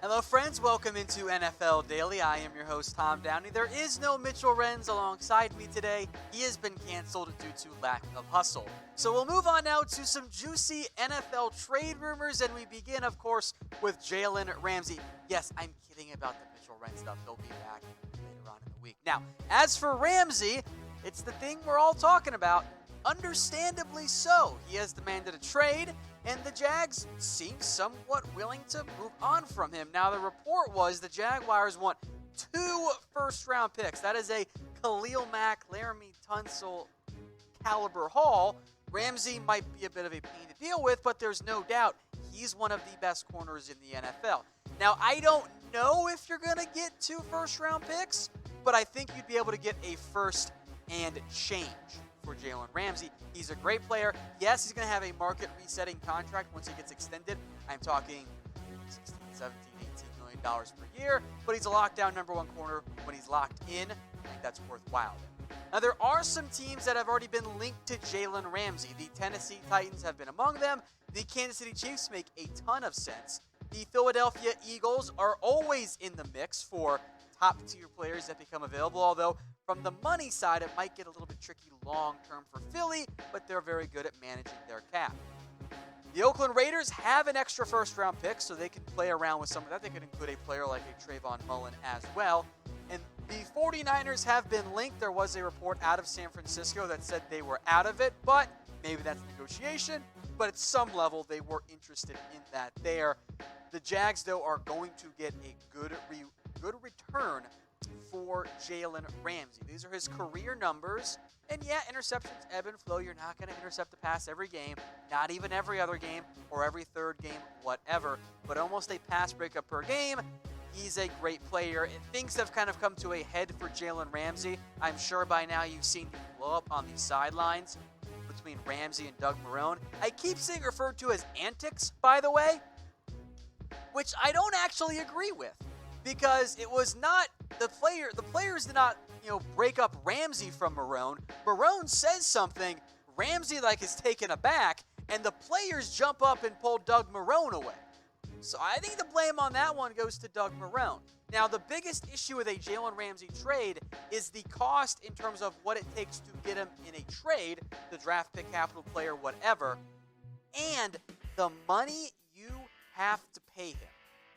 Hello friends, welcome into NFL Daily. I am your host Tom Downey. There is no Mitchell Renz alongside me today. He has been canceled due to lack of hustle. So we'll move on now to some juicy NFL trade rumors, and we begin, of course, with Jalen Ramsey. Yes, I'm kidding about the Mitchell Renz stuff. He'll be back later on in the week. Now, as for Ramsey, it's the thing we're all talking about. Understandably so. He has demanded a trade, and the Jags seem somewhat willing to move on from him. Now, the report was the Jaguars want 2 first-round picks. That is a KHALIL, MACK, LAREMY, TUNSIL caliber haul. Ramsey might be a bit of a pain to deal with, but there's no doubt he's one of the best corners in the NFL. Now, I don't know if you're going to get 2 first-round picks, but I think you'd be able to get a first and change for Jalen Ramsey. He's a great player. Yes, he's going to have a market resetting contract once he gets extended. I'm talking 16, 17, 18 million dollars per year, but he's a lockdown number 1 corner. When he's locked in, I think that's worthwhile. Now, there are some teams that have already been linked to Jalen Ramsey. The Tennessee Titans have been among them. The Kansas City Chiefs make a ton of sense. The Philadelphia Eagles are always in the mix for top-tier players that become available, although from the money side, it might get a little bit tricky long-term for Philly, but they're very good at managing their cap. The Oakland Raiders have an extra first-round pick, so they can play around with some of that. They could include a player like a Trayvon Mullen as well. And the 49ers have been linked. There was a report out of San Francisco that said they were out of it, but maybe that's negotiation. But at some level, they were interested in that there. The Jags, though, are going to get a good return for Jalen Ramsey. These are his career numbers. And yeah, interceptions ebb and flow. You're not going to intercept a pass every game, not even every other game or every third game, whatever. But almost a pass breakup per game. He's a great player. And things have kind of come to a head for Jalen Ramsey. I'm sure by now you've seen him blow up on the sidelines between Ramsey and Doug Marrone. I keep seeing referred to as antics, by the way, which I don't actually agree with. Because it was not the players did not, break up Ramsey from Marrone. Marrone says something, Ramsey is taken aback, and the players jump up and pull Doug Marrone away. So I think the blame on that one goes to Doug Marrone. Now, the biggest issue with a Jalen Ramsey trade is the cost in terms of what it takes to get him in a trade, the draft pick, capital player, whatever, and the money you have to pay him.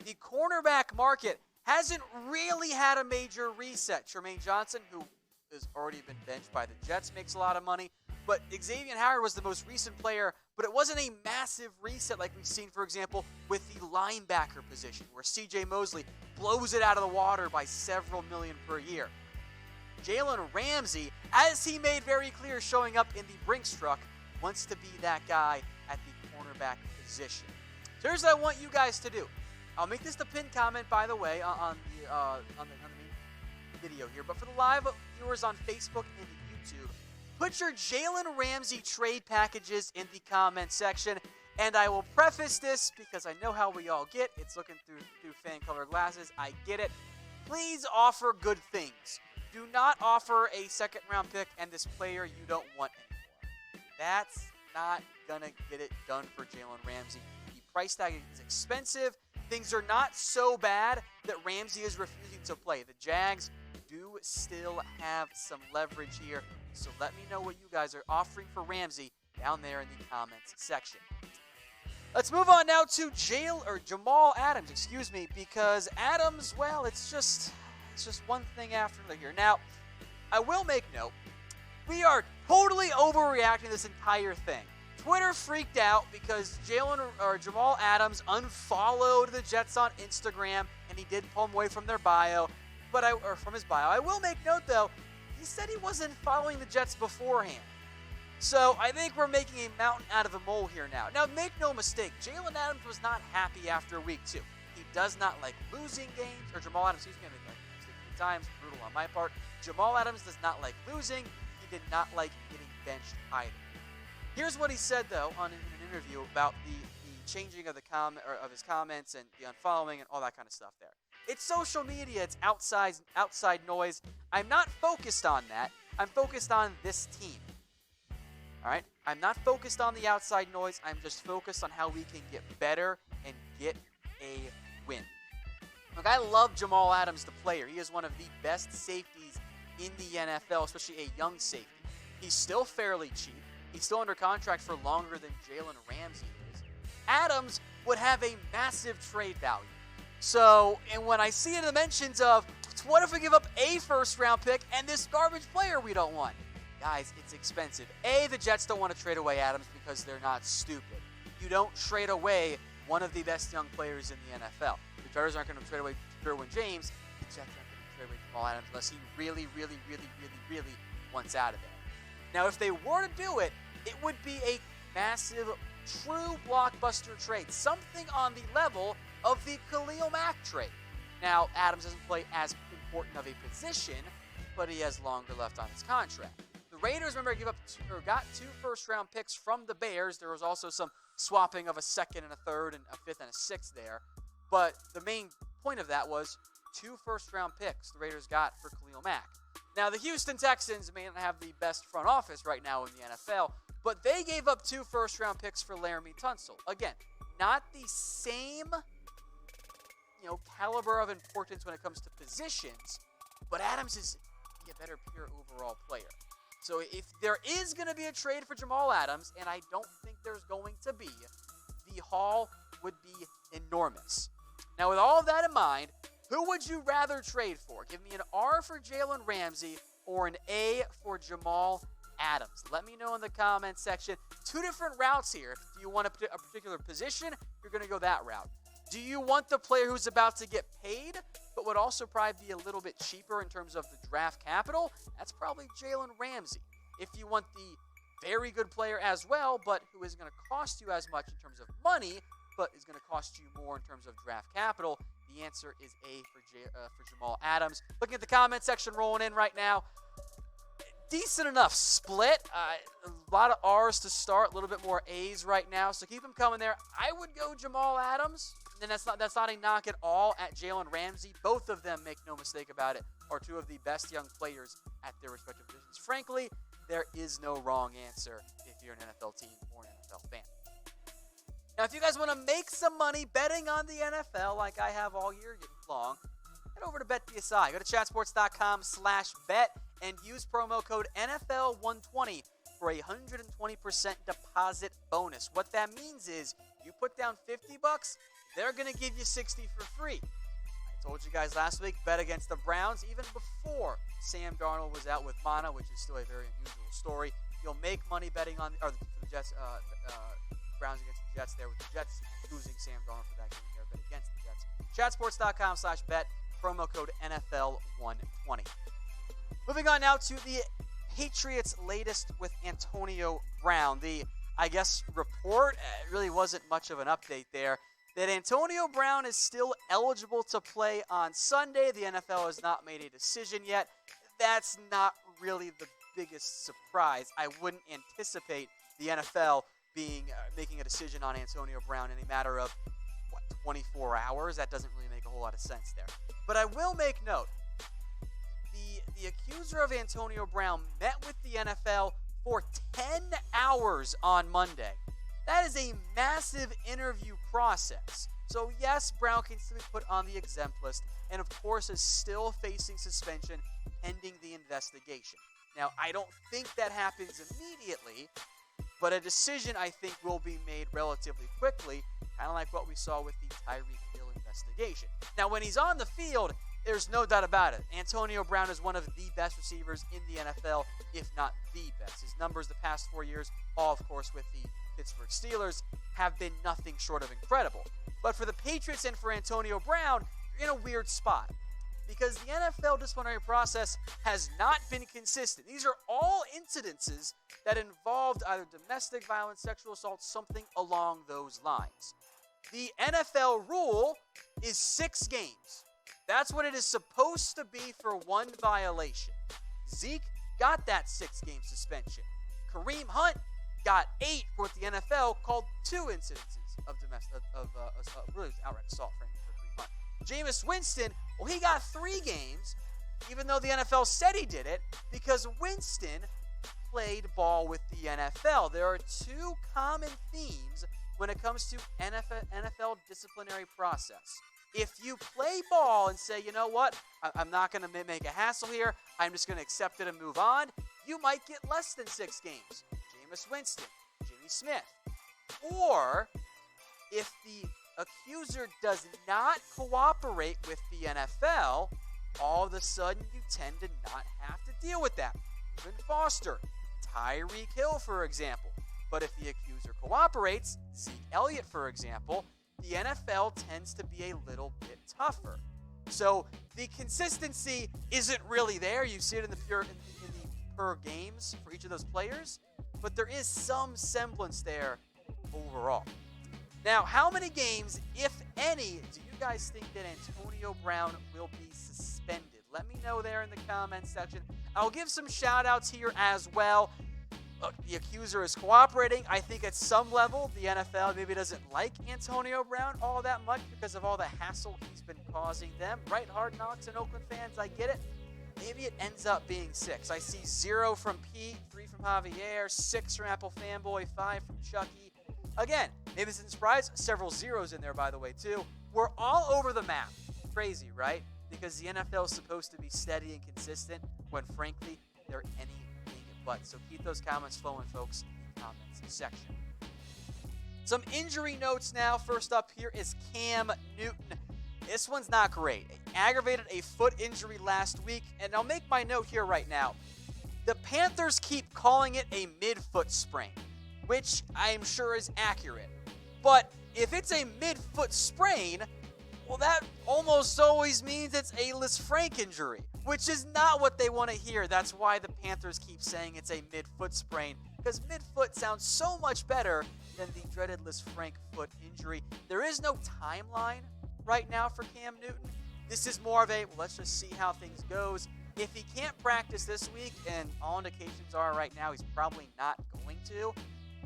The cornerback market hasn't really had a major reset. Jermaine Johnson, who has already been benched by the Jets, makes a lot of money. But Xavier Howard was the most recent player, but it wasn't a massive reset like we've seen, for example, with the linebacker position, where C.J. Mosley blows it out of the water by several million per year. Jalen Ramsey, as he made very clear showing up in the Brinks truck, wants to be that guy at the cornerback position. So here's what I want you guys to do. I'll make this the pinned comment, by the way, on the main video here. But for the live viewers on Facebook and YouTube, put your Jalen Ramsey trade packages in the comment section. And I will preface this because I know how we all get. It's looking through fan color glasses. I get it. Please offer good things. Do not offer a second-round pick and this player you don't want anymore. That's not going to get it done for Jalen Ramsey. The price tag is expensive. Things are not so bad that Ramsey is refusing to play. The Jags do still have some leverage here. So let me know what you guys are offering for Ramsey down there in the comments section. Let's move on now to Jamal Adams, because Adams, well, it's just one thing after another here. Now, I will make note, we are totally overreacting to this entire thing. Twitter freaked out because Jamal Adams unfollowed the Jets on Instagram, and he did pull him away from their bio, from his bio. I will make note, though, he said he wasn't following the Jets beforehand. So I think we're making a mountain out of a mole here now. Now, make no mistake, Jalen Adams was not happy after week 2. He does not like losing games, or Jamal Adams, I made that mistake 3 times, brutal on my part. Jamal Adams does not like losing. He did not like getting benched either. Here's what he said, though, in an interview about the changing of of his comments and the unfollowing and all that kind of stuff there. It's social media. It's outside noise. I'm not focused on that. I'm focused on this team. All right? I'm not focused on the outside noise. I'm just focused on how we can get better and get a win. Look, I love Jamal Adams, the player. He is one of the best safeties in the NFL, especially a young safety. He's still fairly cheap. He's still under contract for longer than Jalen Ramsey is. Adams would have a massive trade value. So, and when I see the mentions of, what if we give up a first-round pick and this garbage player we don't want? Guys, it's expensive. The Jets don't want to trade away Adams because they're not stupid. You don't trade away one of the best young players in the NFL. The Chargers aren't going to trade away Derwin James. The Jets aren't going to trade away Jamal Adams unless he really wants out of there. Now, if they were to do it, it would be a massive, true blockbuster trade. Something on the level of the Khalil Mack trade. Now, Adams doesn't play as important of a position, but he has longer left on his contract. The Raiders, remember, got 2 first-round picks from the Bears. There was also some swapping of a second and a third and a fifth and a sixth there. But the main point of that was 2 first-round picks the Raiders got for Khalil Mack. Now, the Houston Texans may not have the best front office right now in the NFL, but they gave up 2 first-round picks for LAREMY TUNSIL. Again, not the same caliber of importance when it comes to positions, but Adams is a better pure overall player. So if there is going to be a trade for Jamal Adams, and I don't think there's going to be, the haul would be enormous. Now, with all of that in mind, who would you rather trade for? Give me an R for Jalen Ramsey or an A for Jamal Adams. Let me know in the comment section. 2 different routes here. If you want a particular position, you're going to go that route. Do you want the player who's about to get paid, but would also probably be a little bit cheaper in terms of the draft capital? That's probably Jalen Ramsey. If you want the very good player as well, but who isn't going to cost you as much in terms of money, but is going to cost you more in terms of draft capital, the answer is A for Jamal Adams. Looking at the comment section rolling in right now. Decent enough split. A lot of R's to start, a little bit more A's right now, so keep them coming there. I would go Jamal Adams, and that's not a knock at all at Jalen Ramsey. Both of them, make no mistake about it, are 2 of the best young players at their respective positions. Frankly, there is no wrong answer if you're an NFL team or an NFL fan. Now, if you guys want to make some money betting on the NFL like I have all year long, head over to BetDSI. Go to chatsports.com/bet and use promo code NFL120 for a 120% deposit bonus. What that means is you put down $50, they're going to give you $60 for free. I told you guys last week, bet against the Browns even before Sam Darnold was out with Mana, which is still a very unusual story. You'll make money betting on the Jets, Browns against the Jets there, with the Jets losing Sam Darnold for that game there, bet against the Jets. Chatsports.com/bet, promo code NFL120. Moving on now to the Patriots' latest with Antonio Brown. The, report really wasn't much of an update there. That Antonio Brown is still eligible to play on Sunday. The NFL has not made a decision yet. That's not really the biggest surprise. I wouldn't anticipate the NFL making a decision on Antonio Brown in a matter of, 24 hours? That doesn't really make a whole lot of sense there. But I will make note. The accuser of Antonio Brown met with the NFL for 10 hours on Monday. That is a massive interview process. So yes, Brown can still be put on the exempt list, and of course is still facing suspension pending the investigation. Now, I don't think that happens immediately, but a decision I think will be made relatively quickly, kind of like what we saw with the Tyreek Hill investigation. Now, when he's on the field, there's no doubt about it. Antonio Brown is one of the best receivers in the NFL, if not the best. His numbers the past 4 years, all of course with the Pittsburgh Steelers, have been nothing short of incredible. But for the Patriots and for Antonio Brown, you're in a weird spot, because the NFL disciplinary process has not been consistent. These are all incidences that involved either domestic violence, sexual assault, something along those lines. The NFL rule is 6 games. That's what it is supposed to be for one violation. Zeke got that 6-game suspension. Kareem Hunt got 8 for what the NFL called 2 incidences of really outright assault, frankly, for Kareem Hunt. Jameis Winston, well, he got 3 games, even though the NFL said he did it, because Winston played ball with the NFL. There are 2 common themes when it comes to NFL disciplinary process. If you play ball and say, you know what, I'm not going to make a hassle here, I'm just going to accept it and move on, you might get less than 6 games. Jameis Winston, Jimmy Smith. Or if the accuser does not cooperate with the NFL, all of a sudden you tend to not have to deal with that. Even Foster, Tyreek Hill, for example. But if the accuser cooperates, Zeke Elliott, for example, the NFL tends to be a little bit tougher. So the consistency isn't really there. You see it in the per games for each of those players, but there is some semblance there overall. Now, how many games, if any, do you guys think that Antonio Brown will be suspended? Let me know there in the comments section. I'll give some shout-outs here as well. Look, the accuser is cooperating. I think at some level, the NFL maybe doesn't like Antonio Brown all that much because of all the hassle he's been causing them. Right, Hard Knocks and Oakland fans, I get it. Maybe it ends up being 6. I see 0 from Pete, 3 from Javier, 6 from Apple Fanboy, 5 from Chucky. Again, maybe it's a surprise. Several zeros in there, by the way, too. We're all over the map. Crazy, right? Because the NFL is supposed to be steady and consistent when, frankly, they're anything but. So keep those comments flowing, folks, in the comments section. Some injury notes now. First up here is Cam Newton. This one's not great. He aggravated a foot injury last week, and I'll make my note here right now. The Panthers keep calling it a midfoot sprain, which I'm sure is accurate. But if it's a midfoot sprain, well, that almost always means it's a Lisfranc injury, which is not what they want to hear. That's why the Panthers keep saying it's a midfoot sprain, because midfoot sounds so much better than the dreaded Lisfranc foot injury. There is no timeline right now for Cam Newton. This is more of a, well, let's just see how things goes. If he can't practice this week, and all indications are right now he's probably not going to,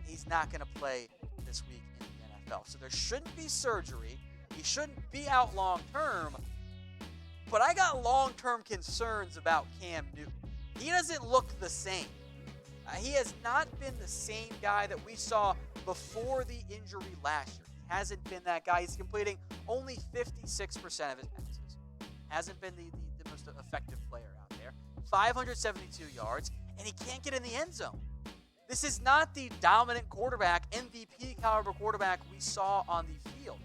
he's not going to play this week in the NFL. So there shouldn't be surgery. He shouldn't be out long term. But I got long-term concerns about Cam Newton. He doesn't look the same. He has not been the same guy that we saw before the injury last year. He hasn't been that guy. He's completing only 56% of his passes. Hasn't been the most effective player out there. 572 yards, and he can't get in the end zone. This is not the dominant quarterback, MVP caliber quarterback we saw on the field.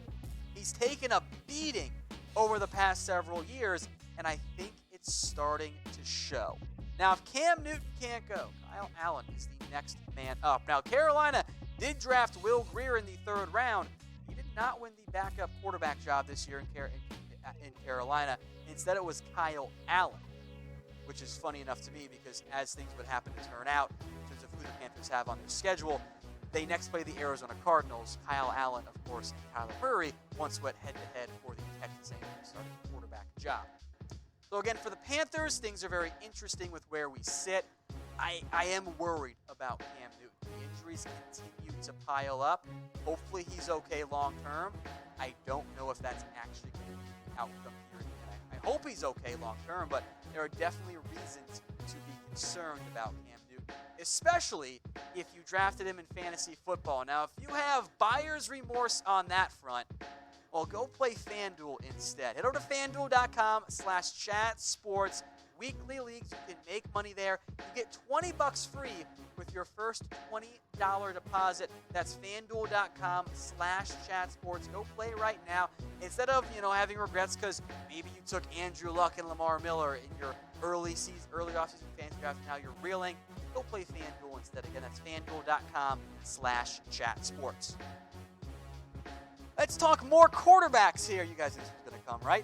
He's taken a beating over the past several years, and I think it's starting to show. Now, if Cam Newton can't go, Kyle Allen is the next man up. Now, Carolina did draft Will Grier in the 3rd round. He did not win the backup quarterback job this year in Carolina. Instead, it was Kyle Allen, which is funny enough to me because as things would happen to turn out in terms of who the Panthers have on their schedule, they next play the Arizona Cardinals. Kyle Allen, of course, and Kyler Murray once went head-to-head for the Texas A&M starting quarterback job. So again, for the Panthers, things are very interesting with where we sit. I am worried about Cam Newton. The injuries continue to pile up. Hopefully he's okay long-term. I don't know if that's actually going to be the outcome here. And I hope he's okay long-term, but there are definitely reasons to be concerned about Cam Newton, especially if you drafted him in fantasy football. Now, if you have buyer's remorse on that front, well, go play FanDuel instead. Head over to FanDuel.com/chatsports. Weekly leagues, you can make money there. You get $20 free with your first $20 deposit. That's FanDuel.com/chatsports. Go play right now. Instead of, having regrets because maybe you took Andrew Luck and Lamar Miller in your early offseason fantasy draft, and now you're reeling, go play FanDuel instead. Again, that's FanDuel.com/chatsports. Let's talk more quarterbacks here. You guys know this is going to come, right?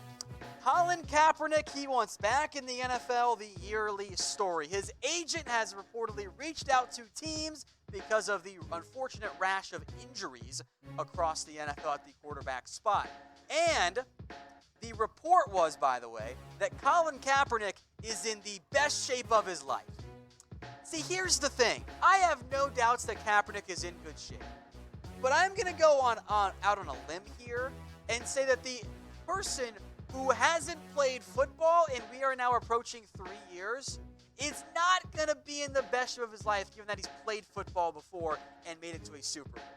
Colin Kaepernick, he wants back in the NFL, the yearly story. His agent has reportedly reached out to teams because of the unfortunate rash of injuries across the NFL at the quarterback spot. And the report was, by the way, that Colin Kaepernick is in the best shape of his life. See, here's the thing. I have no doubts that Kaepernick is in good shape. But I'm going to go out on a limb here and say that the person who hasn't played football, and we are now approaching 3 years, is not going to be in the best shape of his life, given that he's played football before and made it to a Super Bowl.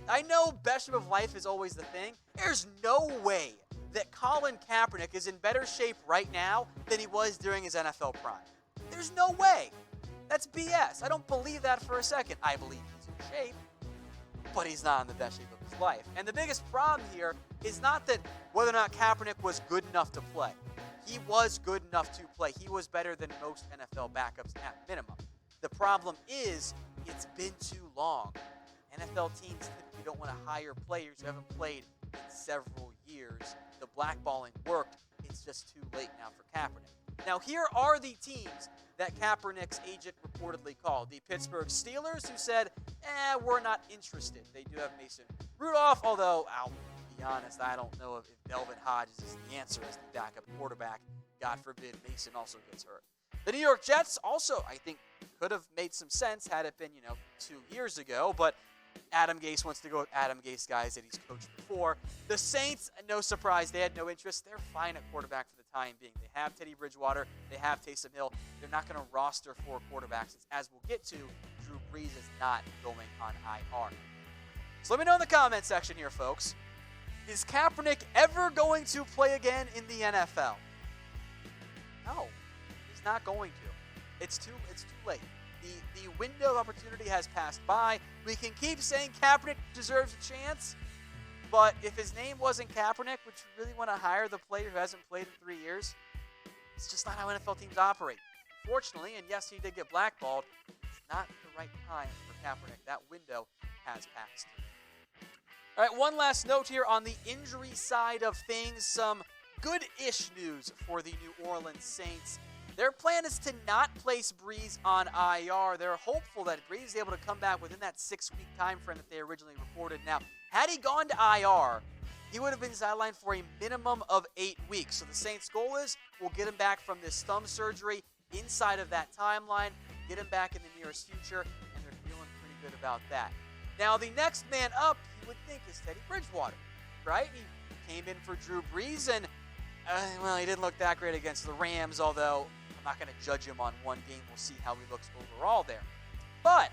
I know best shape of life is always the thing. There's no way that Colin Kaepernick is in better shape right now than he was during his NFL prime. There's no way. That's BS. I don't believe that for a second. I believe he's in shape, but he's not in the best shape of his life. And the biggest problem here is not that whether or not Kaepernick was good enough to play. He was good enough to play. He was better than most NFL backups at minimum. The problem is it's been too long. NFL teams typically don't want to hire players who haven't played in several years. The blackballing worked. It's just too late now for Kaepernick. Now, here are the teams that Kaepernick's agent reportedly called. The Pittsburgh Steelers, who said, we're not interested. They do have Mason Rudolph, although, I'll be honest, I don't know if Delvin Hodges is the answer as the backup quarterback. God forbid Mason also gets hurt. The New York Jets also, I think, could have made some sense had it been, 2 years ago, but Adam Gase wants to go with Adam Gase guys that he's coached before. The Saints, no surprise, they had no interest. They're fine at quarterback for the time being. They have Teddy Bridgewater. They have Taysom Hill. They're not going to roster 4 quarterbacks. As we'll get to, Drew Brees is not going on IR. So let me know in the comment section here, folks. Is Kaepernick ever going to play again in the NFL? No, he's not going to. It's too late. The window of opportunity has passed by. We can keep saying Kaepernick deserves a chance, but if his name wasn't Kaepernick, would you really want to hire the player who hasn't played in 3 years? It's just not how NFL teams operate. Unfortunately, and yes, he did get blackballed, it's not the right time for Kaepernick. That window has passed. All right, one last note here on the injury side of things. Some good-ish news for the New Orleans Saints. Their plan is to not place Brees on IR. They're hopeful that Brees is able to come back within that 6-week time frame that they originally reported. Now, had he gone to IR, he would have been sidelined for a minimum of 8 weeks. So the Saints' goal is we'll get him back from this thumb surgery inside of that timeline, get him back in the nearest future, and they're feeling pretty good about that. Now, the next man up, you would think, is Teddy Bridgewater, right? He came in for Drew Brees, and, he didn't look that great against the Rams, although I'm not going to judge him on one game. We'll see how he looks overall there. But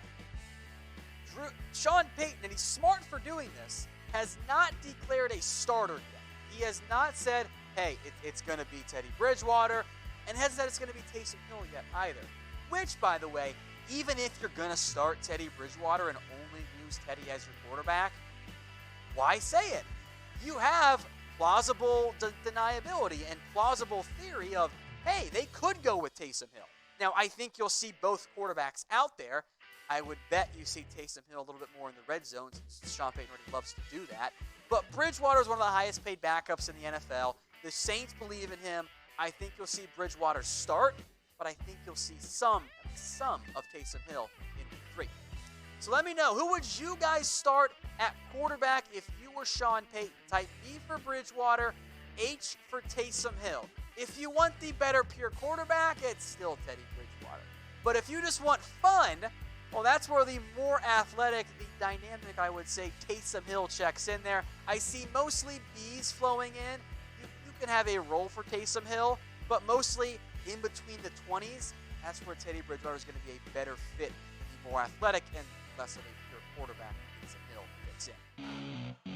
Sean Payton, and he's smart for doing this, has not declared a starter yet. He has not said, hey, it's going to be Teddy Bridgewater, and hasn't said it's going to be Taysom Hill yet either. Which, by the way, even if you're going to start Teddy Bridgewater and only use Teddy as your quarterback, why say it? You have plausible deniability and plausible theory of, hey, they could go with Taysom Hill. Now, I think you'll see both quarterbacks out there. I would bet you see Taysom Hill a little bit more in the red zone since Sean Payton already loves to do that. But Bridgewater is one of the highest paid backups in the NFL. The Saints believe in him. I think you'll see Bridgewater start, but I think you'll see some of Taysom Hill in week 3. So let me know, who would you guys start at quarterback if you were Sean Payton? Type B for Bridgewater, H for Taysom Hill. If you want the better pure quarterback, it's still Teddy Bridgewater. But if you just want fun, well, that's where the more athletic, the dynamic, I would say, Taysom Hill checks in there. I see mostly B's flowing in. You can have a role for Taysom Hill, but mostly in between the 20s, that's where Teddy Bridgewater is going to be a better fit, be more athletic, and less of a pure quarterback. Taysom Hill fits in.